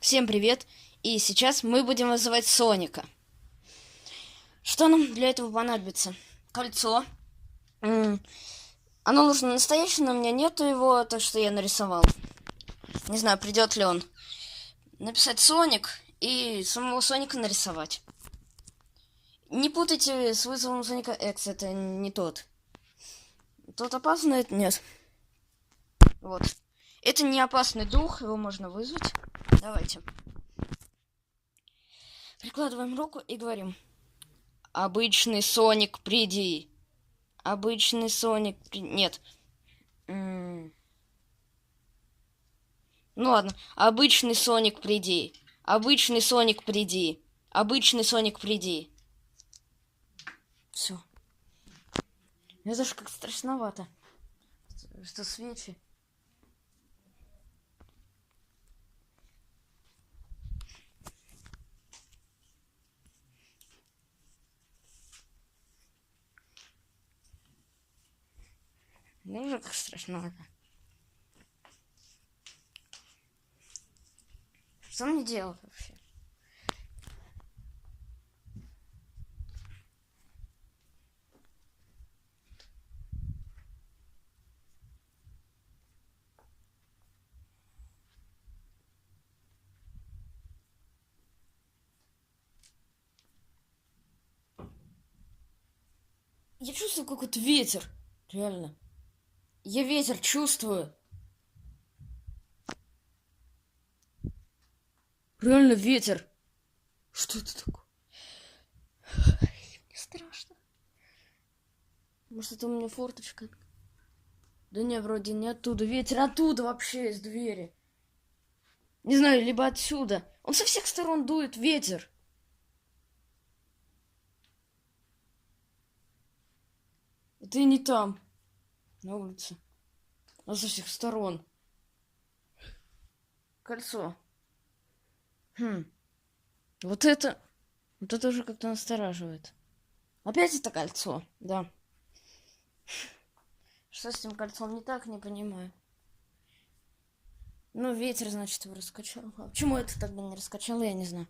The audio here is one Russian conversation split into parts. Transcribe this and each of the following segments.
Всем привет! И сейчас мы будем вызывать Соника. Что нам для этого понадобится? Кольцо. Оно нужно настоящее, но у меня нету его, так что я нарисовал. Не знаю, придет ли он. Написать Соник и самого Соника нарисовать. Не путайте с вызовом Соника X, это не тот. Тот опасный, это нет. Вот. Это не опасный дух, его можно вызвать. Давайте. Прикладываем руку и говорим: обычный Соник, приди. Обычный Соник, нет. Ну ладно. Обычный Соник, приди. Обычный Соник, приди. Обычный Соник, приди. Все. Это же как страшновато. Что свечи. Ну уже как страшновато. Что мне делать вообще? Я чувствую какой-то ветер. Реально. Я ветер чувствую. Реально ветер. Что это такое? Мне страшно. Может, это у меня форточка? Да не, вроде не оттуда. Ветер оттуда вообще из двери. Не знаю, либо отсюда. Он со всех сторон дует ветер. Это и не там. На улице. А со всех сторон. Кольцо. Вот это уже как-то настораживает. Опять это кольцо, да. Что с этим кольцом не так, не понимаю. Ну, ветер, значит, его раскачал. А почему это тогда не раскачало, я не знаю.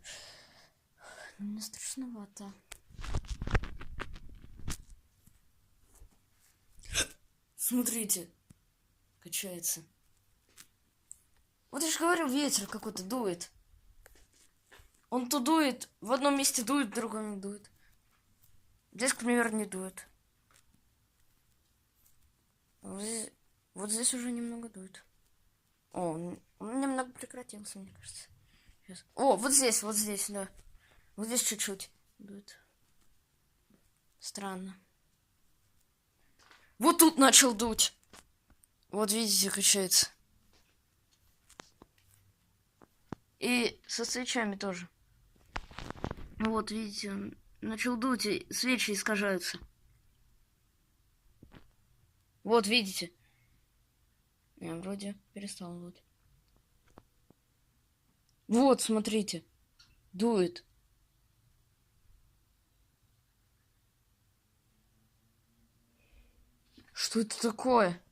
Мне страшновато. Смотрите. Качается. Вот я же говорю, ветер какой-то дует. Он то дует, в одном месте дует, в другом не дует. Здесь, к примеру, не дует. Вот здесь уже немного дует. О, он немного прекратился, мне кажется. Сейчас. О, вот здесь, да. Вот здесь чуть-чуть дует. Странно. Вот тут начал дуть. Вот видите, качается. И со свечами тоже. Вот видите, он начал дуть, и свечи искажаются. Вот видите. Я вроде перестал дуть. Вот, смотрите. Дует. Что это такое?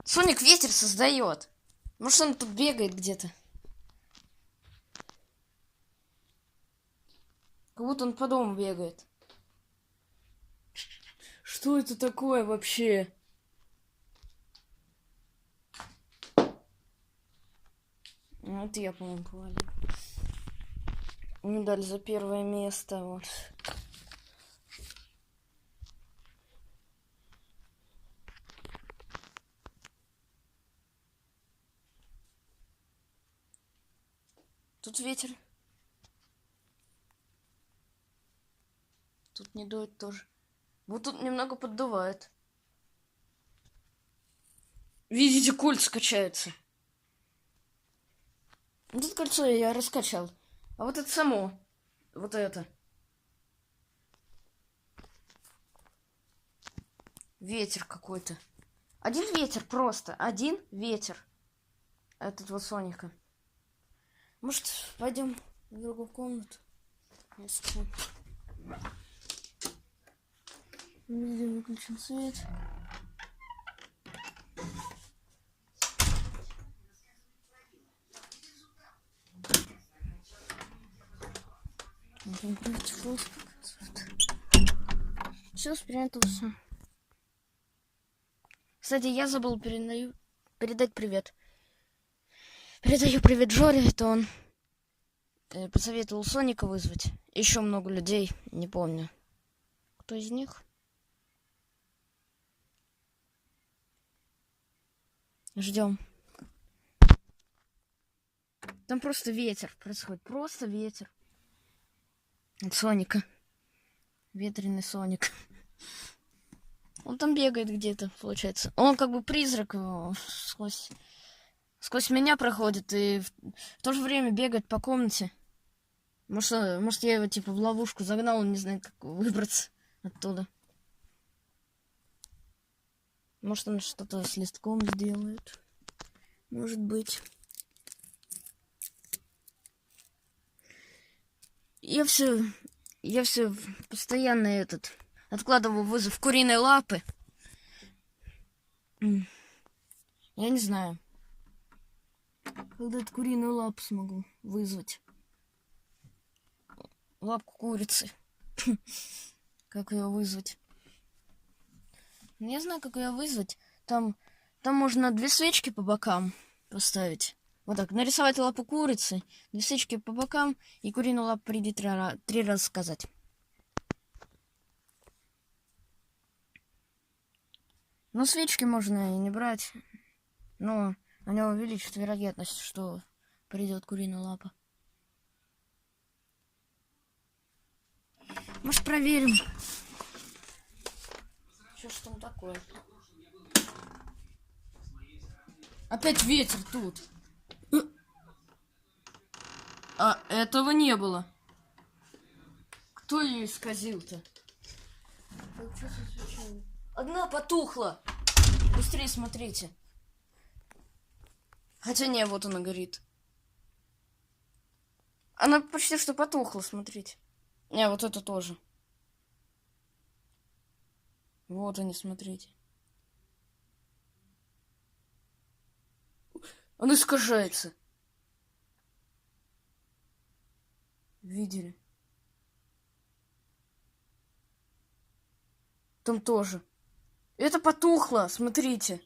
Соник ветер создает. Может, он тут бегает где-то. Как будто он по дому бегает. Что это такое вообще? Вот я, по-моему, говорил. Медаль за первое место. Вот. Тут ветер. Тут не дует тоже. Вот тут немного поддувает. Видите, кольца качаются. Вот это кольцо я раскачал. А вот это само. Вот это. Ветер какой-то. Один ветер просто. Один ветер. Этот вот Соника. Может, пойдем в другую комнату? Если... Везде выключим свет. Все, спрятался. Кстати, я забыл передать привет. Передаю привет Жоре, это он посоветовал Соника вызвать. Еще много людей, не помню, кто из них. Ждем. Там просто ветер происходит, просто ветер. От Соника. Ветреный Соник. Он там бегает где-то, получается. Он как бы призрак сквозь меня проходит и в то же время бегает по комнате. Может я его типа в ловушку загнал, он не знает, как выбраться оттуда. Может он что-то с листком сделает. Может быть. Я все постоянно откладываю вызов куриной лапы. Я не знаю, когда эту куриную лапу смогу вызвать. Лапку курицы. Как ее вызвать? Я знаю, как ее вызвать. Там можно 2 свечки по бокам поставить. Вот так, нарисовать лапу курицы, 2 свечки по бокам, и куриную лапу приди 3 раза сказать. Но свечки можно и не брать. Но они увеличат вероятность, что придет куриная лапа. Может, проверим. Что ж там такое? Опять ветер тут. А этого не было. Кто ее исказил-то? Одна потухла. Быстрее смотрите. Хотя не, вот она горит. Она почти что потухла, смотрите. Не, вот это тоже. Вот они, смотрите. Он искажается. Видели? Там тоже. Это потухло, смотрите.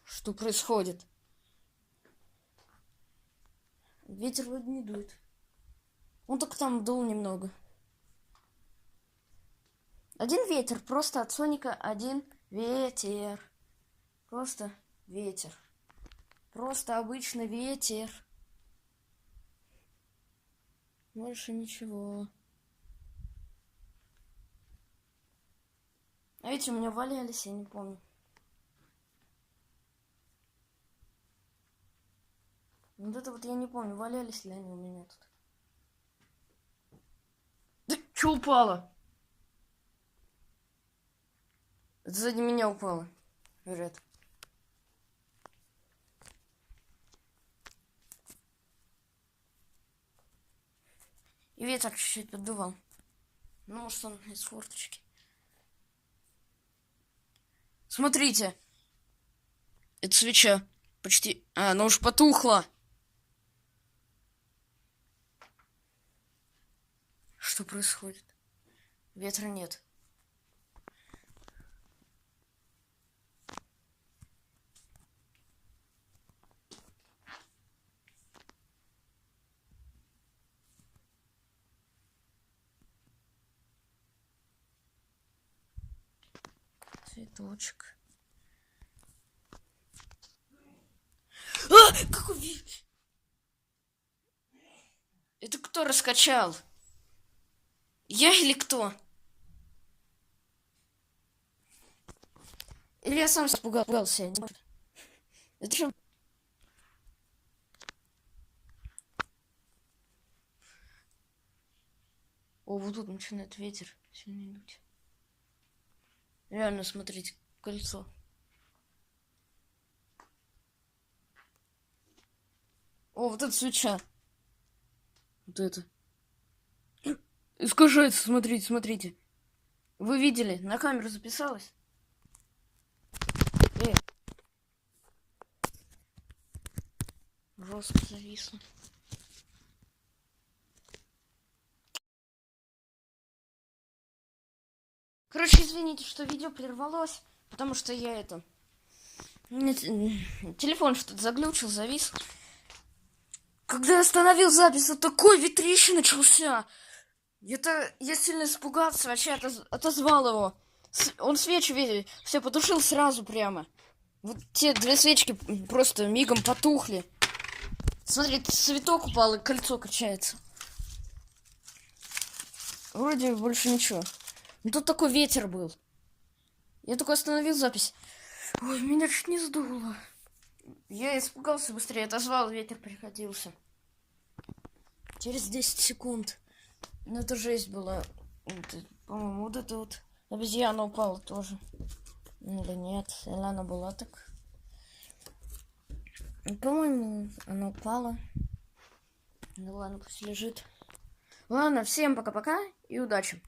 Что происходит? Ветер вроде не дует. Он только там дул немного. Один ветер, просто от Соника один ветер. Просто ветер. Просто обычный ветер. Больше ничего. А ведь у меня валялись, я не помню. Вот это вот я не помню, валялись ли они у меня тут. Да что упало? Это сзади меня упало. Говорят. И ветер чуть-чуть поддувал. Ну, может, он из форточки. Смотрите. Это свеча. Почти... А, она уж потухла. Что происходит? Ветра нет. Цветочек. А! Какой... Это кто раскачал? Я или кто? Или я сам испугался? Это что? О, вот тут начинает ветер сильно дуть. Реально, смотрите, кольцо. О, вот это свеча. Вот это. Искажается, смотрите, смотрите. Вы видели? На камеру записалось? Жестко зависло. Короче, извините, что видео прервалось, потому что я это... Телефон что-то заглючил, завис. Когда я остановил запись, вот такой ветрище начался. Я сильно испугался, вообще отозвал его. Он свечи все потушил сразу прямо. Вот те 2 свечки просто мигом потухли. Смотри, цветок упал, и кольцо качается. Вроде больше ничего. Но тут такой ветер был. Я только остановил запись. Ой, меня чуть не сдуло. Я испугался быстрее, отозвал, ветер приходился. Через 10 секунд. Ну, это жесть была. По-моему, вот эта вот обезьяна упала тоже. Или нет? Или она была так? По-моему, она упала. Ну ладно, пусть лежит. Ладно, всем пока-пока и удачи.